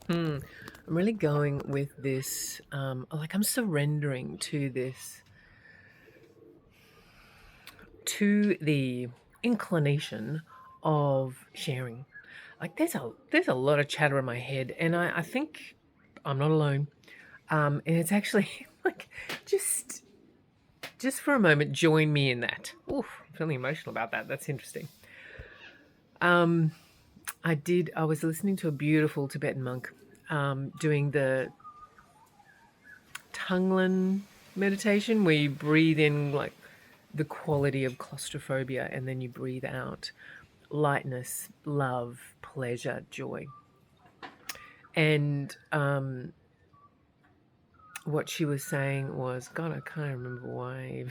I'm really going with this, like I'm surrendering to this, to the inclination of sharing. Like there's a lot of chatter in my head, and I think I'm not alone. And it's actually like just just for a moment, join me in that. Oof, I'm feeling emotional about that. That's interesting. Um, I was listening to a beautiful Tibetan monk doing the Tunglen meditation where you breathe in like the quality of claustrophobia and then you breathe out lightness, love, pleasure, joy. And what she was saying was, God, I can't remember why.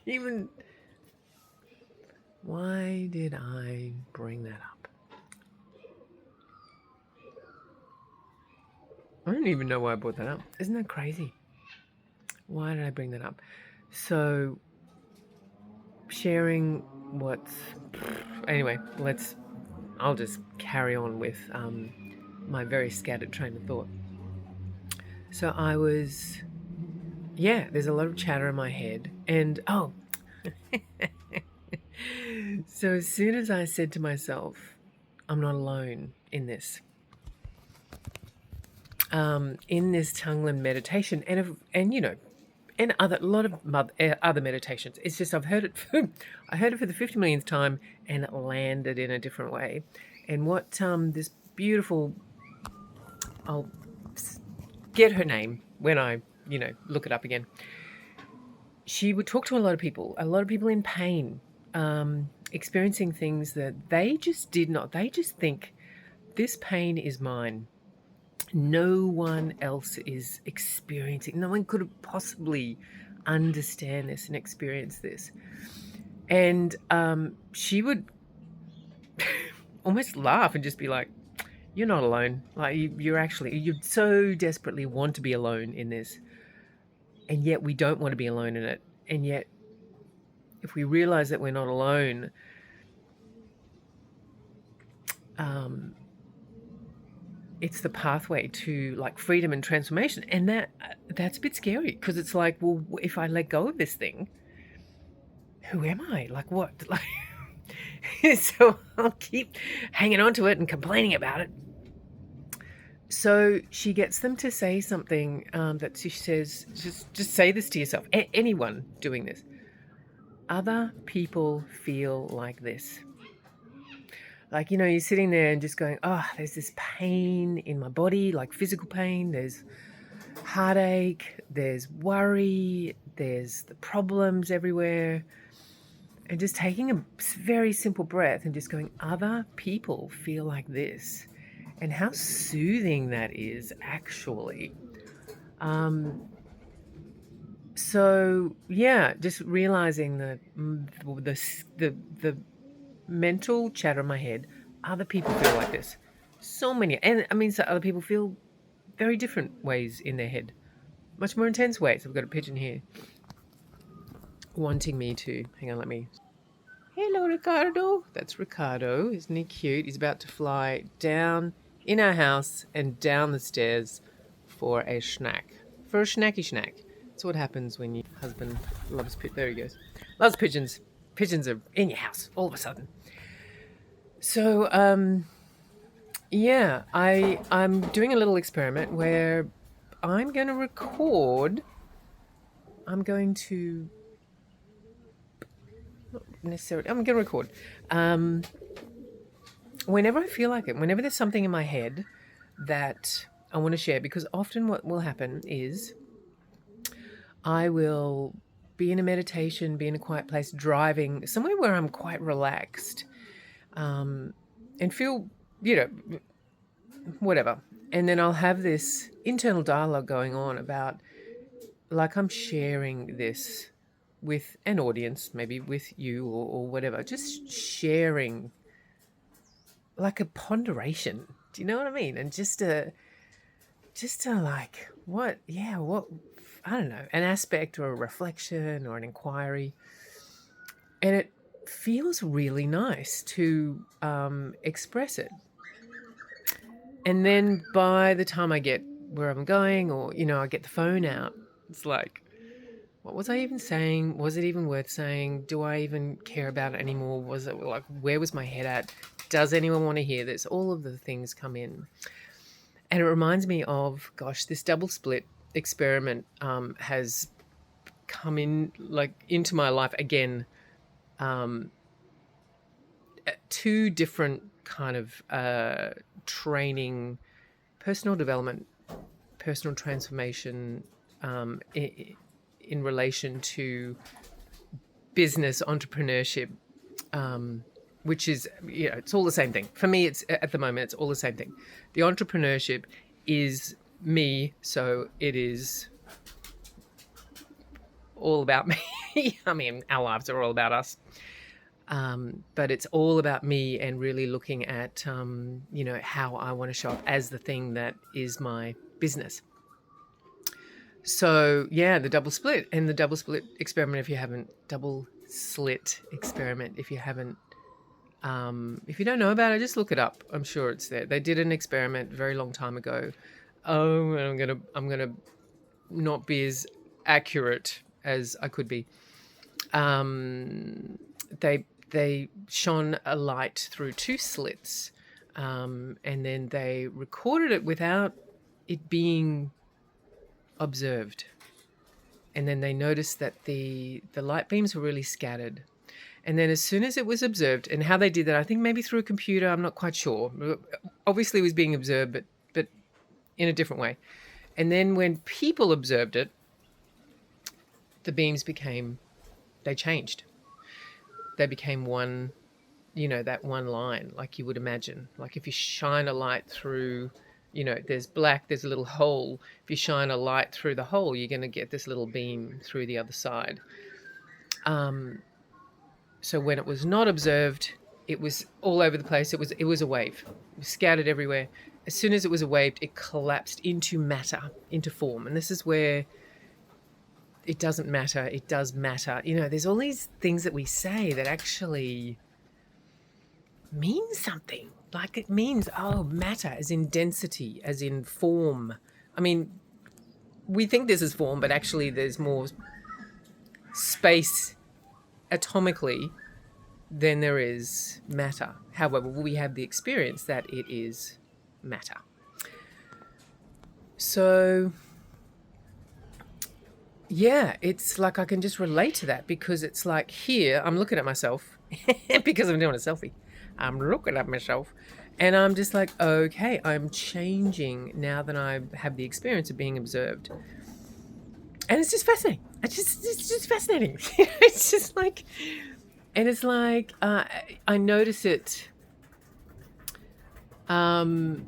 Even why did I bring that up? I don't even know why I brought that up. Isn't that crazy? Why did I bring that up? So, sharing what's. Anyway, I'll just carry on with my very scattered train of thought. So I was. Yeah, there's a lot of chatter in my head. And, oh. So as soon as I said to myself, I'm not alone in this. In this Tunglen meditation, and you know, and other a lot of other meditations. It's just I've heard it. I heard it for the 50 millionth time, and it landed in a different way. And what this beautiful, I'll get her name when I look it up again. She would talk to a lot of people in pain, experiencing things that they just did not. They just think this pain is mine. No one else is experiencing. No one could have possibly understand this and experience this. And she would almost laugh and just be like, "You're not alone. Like you so desperately want to be alone in this, and yet we don't want to be alone in it. And yet, if we realize that we're not alone, it's the pathway to like freedom and transformation. And that's a bit scary because it's like, well, if I let go of this thing, who am I? Like what? Like, so I'll keep hanging on to it and complaining about it. So she gets them to say something that she says, just say this to yourself. Anyone doing this. Other people feel like this. Like, you're sitting there and just going, oh, there's this pain in my body, like physical pain. There's heartache. There's worry. There's the problems everywhere. And just taking a very simple breath and just going, other people feel like this. And how soothing that is, actually. So yeah, just realizing that the mental chatter in my head, other people feel like this. So many, and I mean, so other people feel very different ways in their head, much more intense ways. I've got a pigeon here wanting me to. Hang on, let me. Hello, Ricardo. That's Ricardo. Isn't he cute? He's about to fly down in our house and down the stairs for a snack. For a snacky snack. That's what happens when your husband loves there he goes. Loves pigeons. Pigeons are in your house all of a sudden. So, yeah, I'm doing a little experiment where I'm going to record. I'm going to not necessarily. I'm going to record. Whenever I feel like it, whenever there's something in my head that I want to share, because often what will happen is I will be in a meditation, be in a quiet place, driving somewhere where I'm quite relaxed, and feel, whatever. And then I'll have this internal dialogue going on about, like, I'm sharing this with an audience, maybe with you or whatever, just sharing like a ponderation. Do you know what I mean? And just to like, what, I don't know, an aspect or a reflection or an inquiry. And it feels really nice to express it. And then by the time I get where I'm going, or, I get the phone out, it's like, what was I even saying? Was it even worth saying? Do I even care about it anymore? Was it like, where was my head at? Does anyone want to hear this? All of the things come in. And it reminds me of, gosh, this double split experiment has come in, like, into my life again. Two different kind of training, personal development, personal transformation, in relation to business entrepreneurship, which is, it's all the same thing. For me, it's, at the moment, it's all the same thing. The entrepreneurship is me, so it is all about me. I mean, our lives are all about us. But it's all about me, and really looking at, how I want to show up as the thing that is my business. So, yeah, the double split experiment, if you haven't, if you don't know about it, just look it up. I'm sure it's there. They did an experiment a very long time ago. Oh, and I'm gonna not be as accurate as I could be. They shone a light through two slits, and then they recorded it without it being observed. And then they noticed that the light beams were really scattered. And then as soon as it was observed, and how they did that, I think maybe through a computer, I'm not quite sure. Obviously it was being observed, but in a different way. And then when people observed it, the beams they changed. They became one, that one line, like you would imagine. Like if you shine a light through, there's black, there's a little hole. If you shine a light through the hole, you're going to get this little beam through the other side. So when it was not observed, it was all over the place. It was a wave. It was scattered everywhere. As soon as it was a wave, it collapsed into matter, into form. And this is where it doesn't matter. It does matter. There's all these things that we say that actually mean something. Like it means, matter, as in density, as in form. I mean, we think this is form, but actually there's more space atomically than there is matter. However, we have the experience that it is matter. So, yeah, it's like I can just relate to that, because it's like here, I'm looking at myself because I'm doing a selfie. I'm looking at myself and I'm just like, okay, I'm changing now that I have the experience of being observed. And it's just fascinating. It's just fascinating. It's just like, and it's like, I notice it, like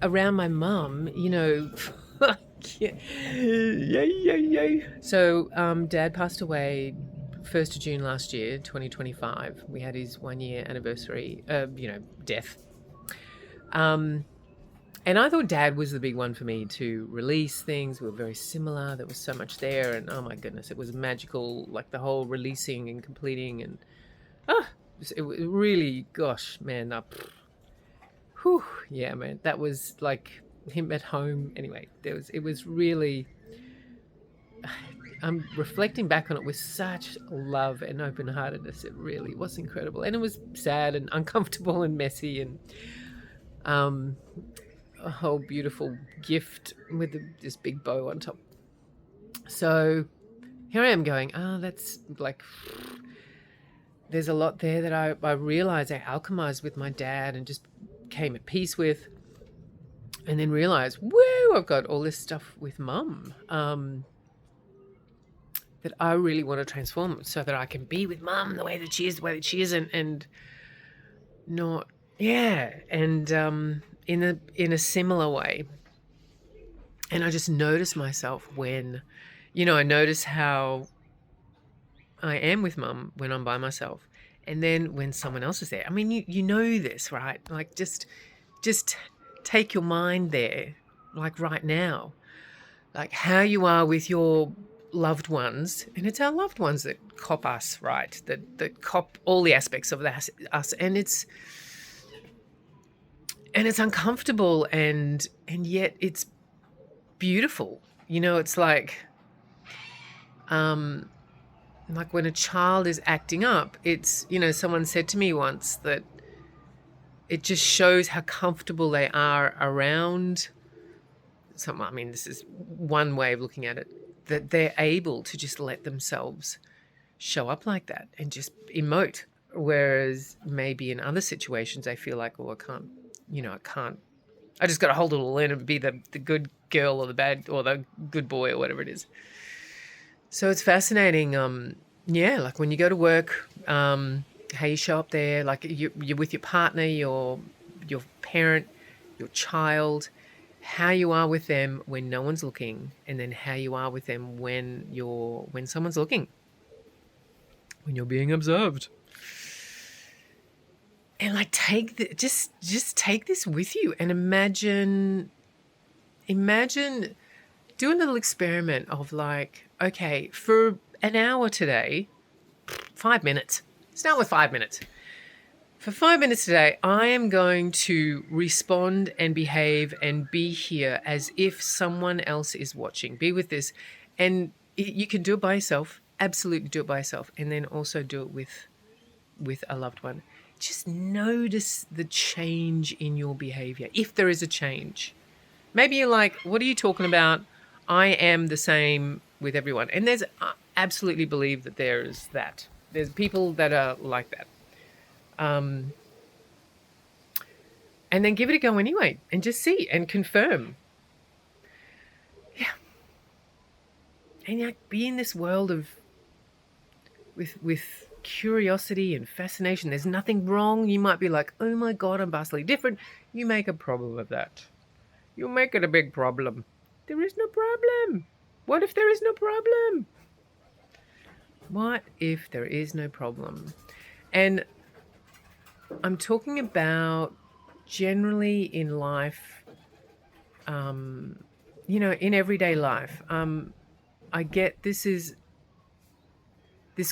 around my mum, Yay. So, Dad passed away 1st of June last year, 2025. We had his 1-year anniversary, death. And I thought Dad was the big one for me to release things. We were very similar. There was so much there. And oh my goodness, it was magical. Like the whole releasing and completing. And it was really, gosh, man. Yeah, man. That was like him at home. Anyway, it was really, I'm reflecting back on it with such love and open-heartedness. It really was incredible. And it was sad and uncomfortable and messy, and a whole beautiful gift with this big bow on top. So here I am going, that's like, there's a lot there that I realized I alchemized with my dad and just came at peace with, and then realized, whoa, I've got all this stuff with Mum that I really want to transform so that I can be with Mum the way that she is, and not, yeah, and in a similar way. And I just notice myself when, I notice how I am with Mum when I'm by myself, and then when someone else is there. I mean, you know this, right? Like just take your mind there, like right now, like how you are with your loved ones, and it's our loved ones that cop us, right? That cop all the aspects of us, and and it's uncomfortable, and yet it's beautiful. It's like when a child is acting up, it's, someone said to me once that it just shows how comfortable they are around someone. I mean, this is one way of looking at it, that they're able to just let themselves show up like that and just emote. Whereas maybe in other situations, I feel like, oh, I just got to hold it all in and be the good girl or the bad or the good boy or whatever it is. So it's fascinating. Like when you go to work, how you show up there, like you're with your partner, your parent, your child, how you are with them when no one's looking, and then how you are with them when someone's looking, when you're being observed. And like just take this with you and imagine do a little experiment of like, okay, for an hour today, 5 minutes. Start with 5 minutes. For 5 minutes today, I am going to respond and behave and be here as if someone else is watching. Be with this. And you can do it by yourself. Absolutely do it by yourself. And then also do it with a loved one. Just notice the change in your behavior, if there is a change. Maybe you're like, what are you talking about? I am the same with everyone. And I absolutely believe that there's that. There's people that are like that. And then give it a go anyway and just see and confirm. Yeah. And be in this world of with curiosity and fascination. There's nothing wrong. You might be like, oh my God, I'm vastly different. You make a problem of that. You make it a big problem. There is no problem. What if there is no problem? What if there is no problem? And I'm talking about generally in life, in everyday life. I get this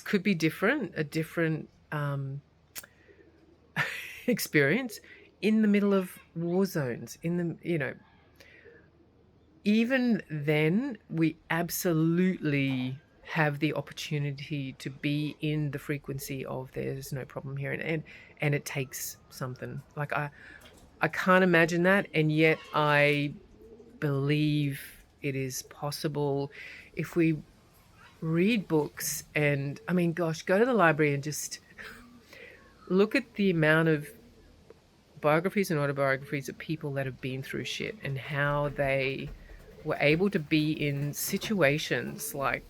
could be different, a different experience in the middle of war zones, even then we absolutely have the opportunity to be in the frequency of there's no problem here, and it takes something. Like I can't imagine that, and yet I believe it is possible if we read books. And I mean, gosh, go to the library and just look at the amount of biographies and autobiographies of people that have been through shit and how they were able to be in situations, like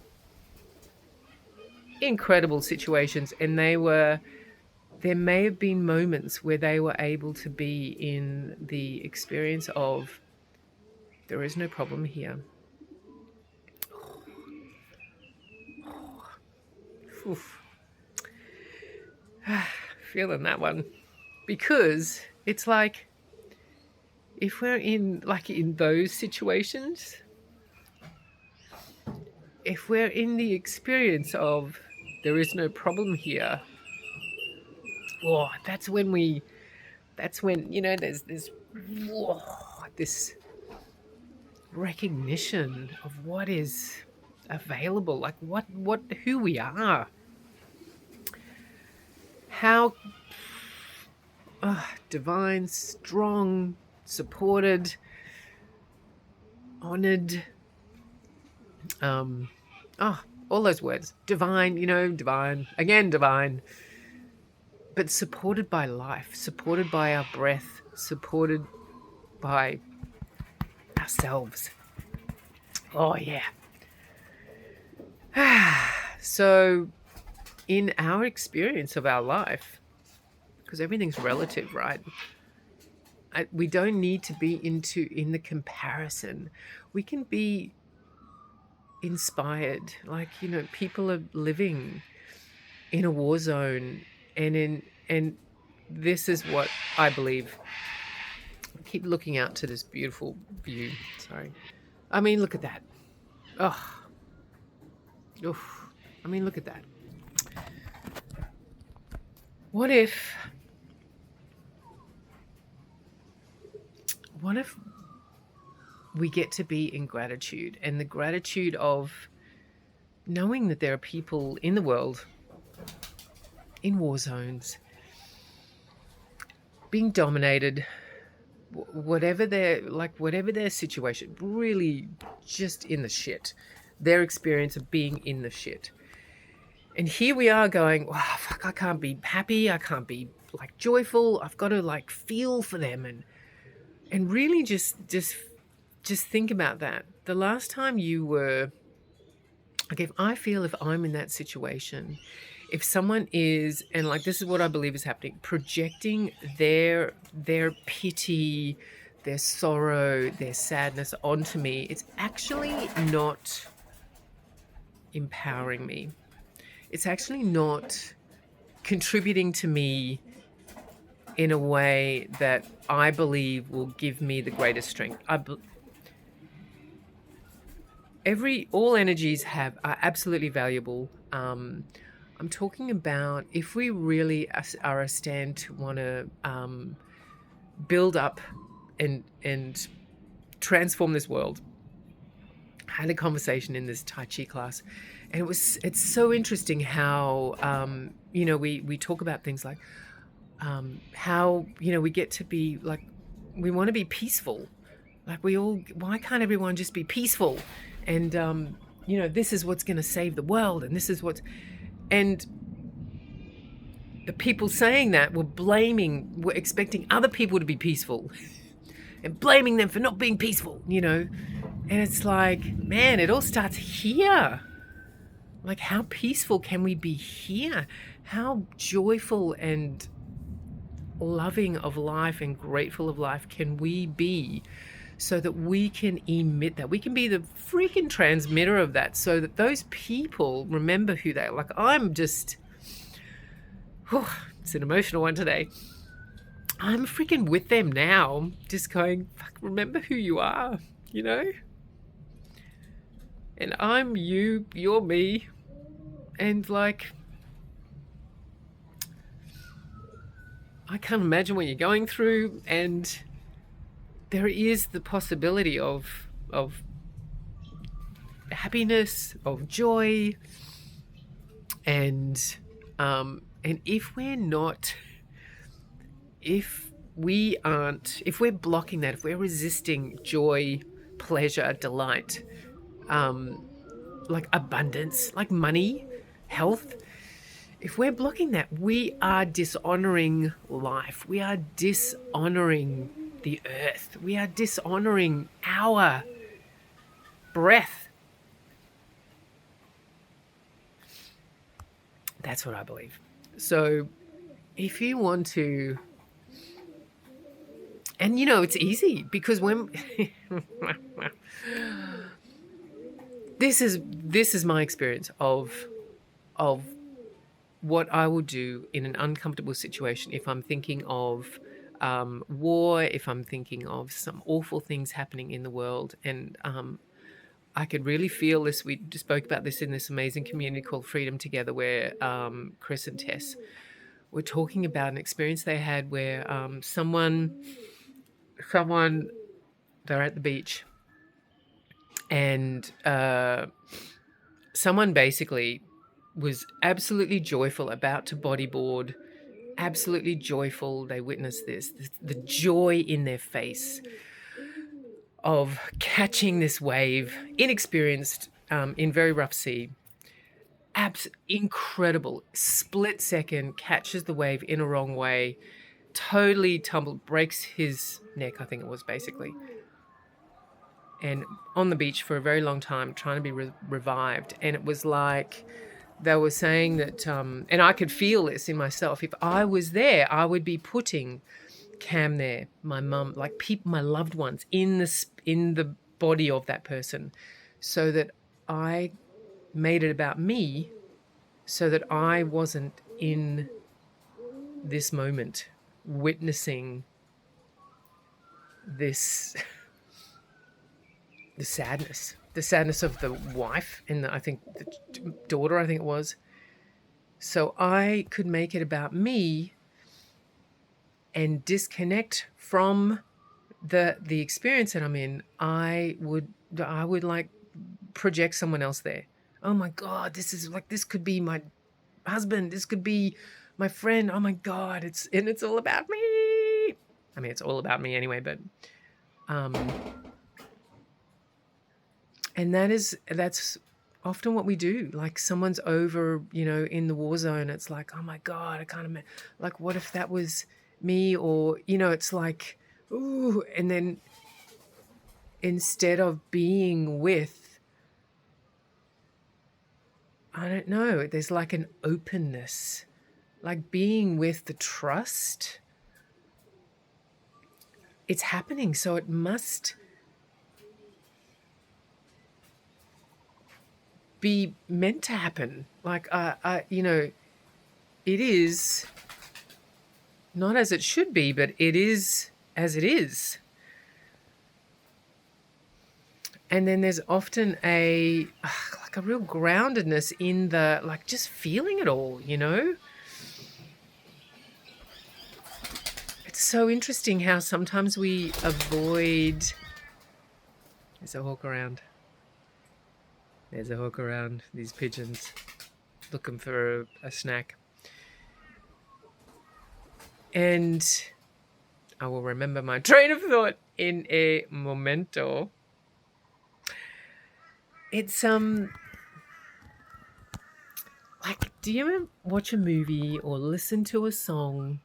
incredible situations, and there may have been moments where they were able to be in the experience of there is no problem here. Oof. Feeling that one, because it's like if we're in those situations, if we're in the experience of there is no problem here, that's when there's this recognition of what is available, like who we are, how divine, strong, supported, honored, all those words, divine, divine, but supported by life, supported by our breath, supported by ourselves. Oh yeah. So in our experience of our life, because everything's relative, right? We don't need to be in the comparison. We can be inspired. Like, people are living in a war zone, and this is what I believe. I keep looking out to this beautiful view. Sorry. I mean, look at that. Oh. Oof. I mean, look at that. What if what if we get to be in gratitude, and the gratitude of knowing that there are people in the world in war zones being dominated, whatever their situation, really just in the shit, their experience of being in the shit. And here we are going, wow, fuck, I can't be happy, I can't be like joyful, I've got to like feel for them, and really just think about that. The last time you were, like, if I'm in that situation, if someone is, and like this is what I believe is happening, projecting their pity, their sorrow, their sadness onto me, it's actually not empowering me. It's actually not contributing to me in a way that I believe will give me the greatest strength. All energies are absolutely valuable. I'm talking about if we really are a stand to want to build up and transform this world. I had a conversation in this Tai Chi class, and it's so interesting how we talk about things like how we get to be like, we want to be peaceful. Like why can't everyone just be peaceful? And this is what's going to save the world, and this is and the people saying that were expecting other people to be peaceful and blaming them for not being peaceful, and it's like, man, it all starts here. Like, how peaceful can we be here? How joyful and loving of life and grateful of life can we be, so that we can emit that? We can be the freaking transmitter of that, so that those people remember who they are. Like, it's an emotional one today. I'm freaking with them now, just going, fuck, remember who you are, And I'm you, you're me. And like, I can't imagine what you're going through, and there is the possibility of happiness, of joy, and if we're blocking that, if we're resisting joy, pleasure, delight, like abundance, like money, health, if we're blocking that, we are dishonoring life. We are dishonoring the earth. We are dishonoring our breath. That's what I believe. So if you want to, and it's easy, because when this is my experience of what I will do in an uncomfortable situation. If I'm thinking of war, if I'm thinking of some awful things happening in the world, and I could really feel this. We spoke about this in this amazing community called Freedom Together, where Chris and Tess were talking about an experience they had where someone, they're at the beach, and someone basically was absolutely joyful, about to bodyboard, absolutely joyful. They witnessed the joy in their face of catching this wave, inexperienced, in very rough sea. Incredible. Split second, catches the wave in a wrong way, totally tumbled, breaks his neck, I think it was, basically. And on the beach for a very long time, trying to be revived. And it was like, they were saying that, and I could feel this in myself, if I was there, I would be putting Cam there, my mum, like people, my loved ones, in the body of that person, so that I made it about me, so that I wasn't in this moment witnessing this the sadness of the wife and I think the daughter, I think it was. So I could make it about me and disconnect from the experience that I'm in, I would like project someone else there. Oh my God, this could be my husband. This could be my friend. Oh my God, it's all about me. I mean, it's all about me anyway, but um, and that's often what we do. Like someone's over, in the war zone. It's like, oh my God, I can't imagine. Like, what if that was me? Or it's like, ooh, and then instead of being with, I don't know, there's like an openness, like being with the trust. It's happening, so it must be meant to happen. Like, it is not as it should be, but it is as it is. And then there's often like a real groundedness in the, like, just feeling it all, It's so interesting how sometimes we avoid. There's a hawk around. There's a hawk around. These pigeons looking for a snack. And I will remember my train of thought in a momento. It's like, do you ever watch a movie or listen to a song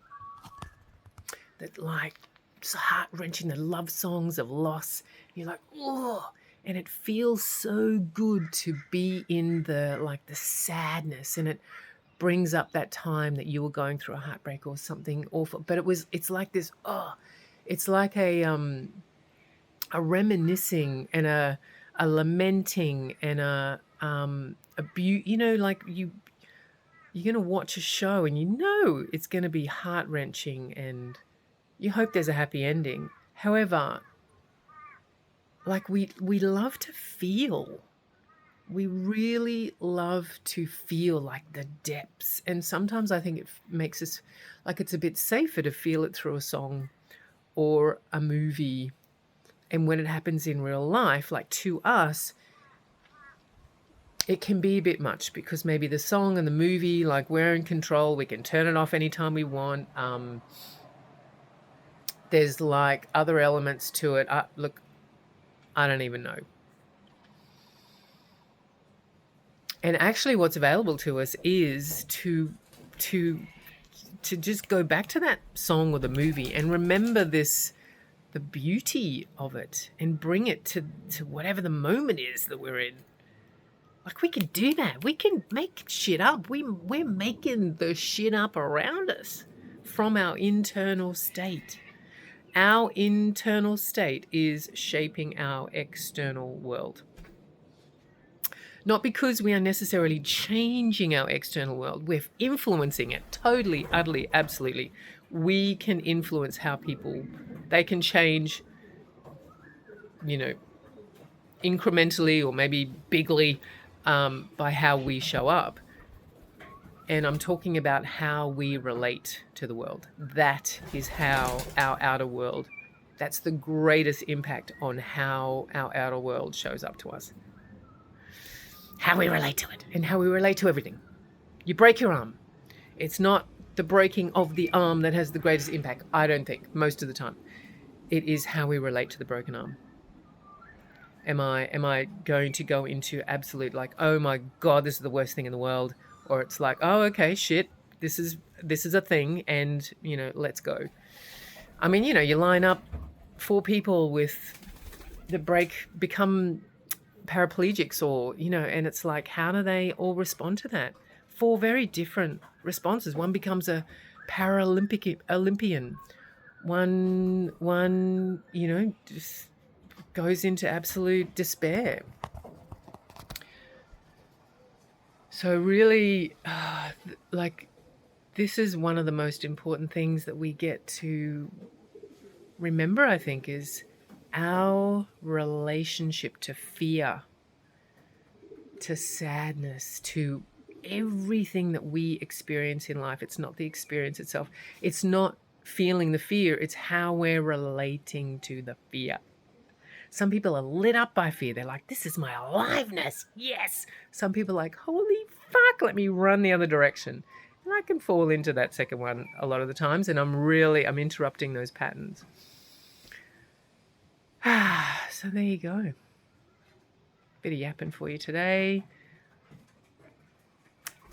that, like, it's heart-wrenching, the love songs of loss? You're like, oh, and it feels so good to be in the sadness, and it brings up that time that you were going through a heartbreak or something awful. But it's like this, it's like a reminiscing and a lamenting and a like you're going to watch a show and it's going to be heart-wrenching and you hope there's a happy ending. However, like we love to feel. We really love to feel like the depths. And sometimes I think it makes us like it's a bit safer to feel it through a song or a movie. And when it happens in real life, like to us, it can be a bit much because maybe the song and the movie, like we're in control. We can turn it off anytime we want. There's like other elements to it. Look, I don't even know. And actually what's available to us is to just go back to that song or the movie and remember the beauty of it and bring it to whatever the moment is that we're in. Like, we can do that. We can make shit up. We're making the shit up around us from our internal state. Our internal state is shaping our external world. Not because we are necessarily changing our external world. We're influencing it totally, utterly, absolutely. We can influence how they can change, incrementally or maybe bigly by how we show up. And I'm talking about how we relate to the world. That is how our outer world, that's the greatest impact on how our outer world shows up to us. How we relate to it and how we relate to everything. You break your arm. It's not the breaking of the arm that has the greatest impact, I don't think, most of the time. It is how we relate to the broken arm. Am I going to go into absolute, like, oh my God, this is the worst thing in the world? Or it's like, oh, okay, shit, this is a thing, and, let's go. I mean, you line up 4 people become paraplegics or, and it's like, how do they all respond to that? 4 very different responses. One becomes a Olympian. One, just goes into absolute despair. So really, this is one of the most important things that we get to remember, I think, is our relationship to fear, to sadness, to everything that we experience in life. It's not the experience itself. It's not feeling the fear. It's how we're relating to the fear. Some people are lit up by fear. They're like, this is my aliveness. Yes. Some people are like, holy fuck, let me run the other direction. And I can fall into that second one a lot of the times. And I'm interrupting those patterns. So there you go. Bit of yapping for you today.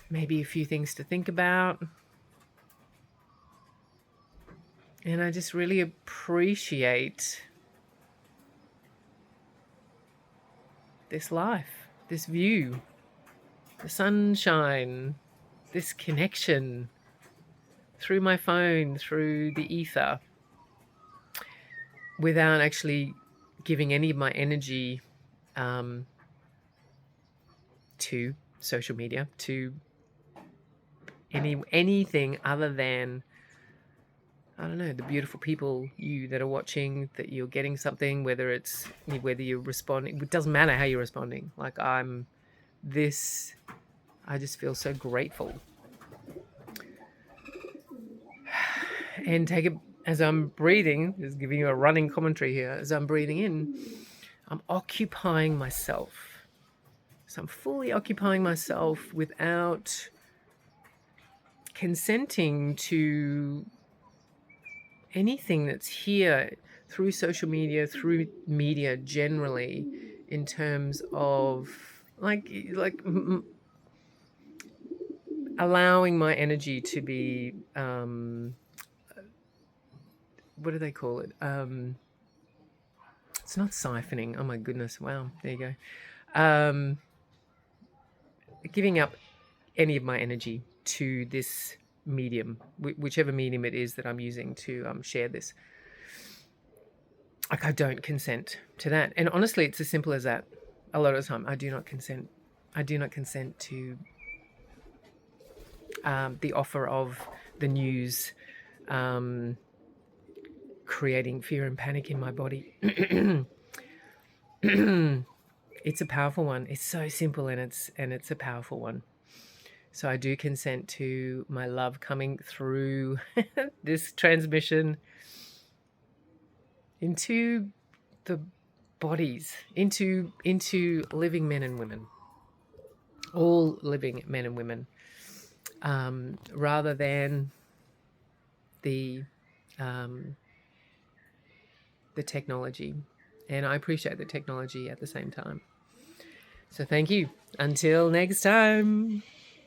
Maybe a few things to think about. And I just really appreciate this life, this view, the sunshine, this connection through my phone, through the ether, without actually giving any of my energy to social media, to anything other than, I don't know, the beautiful people that are watching, that you're getting something, whether you're responding. It doesn't matter how you're responding. Like I just feel so grateful. And as I'm breathing, just giving you a running commentary here, as I'm breathing in, I'm occupying myself. So I'm fully occupying myself without consenting to anything that's here through social media, through media generally, in terms of like allowing my energy to be what do they call it? It's not siphoning. Oh my goodness! Wow, there you go. Giving up any of my energy to this medium, whichever medium it is that I'm using to share this. Like I don't consent to that. And honestly, it's as simple as that. A lot of the time, I do not consent. I do not consent to the offer of the news creating fear and panic in my body. It's a powerful one. It's so simple, and it's a powerful one. So I do consent to my love coming through this transmission into the bodies, into living men and women, all living men and women, rather than the technology. And I appreciate the technology at the same time. So thank you. Until next time.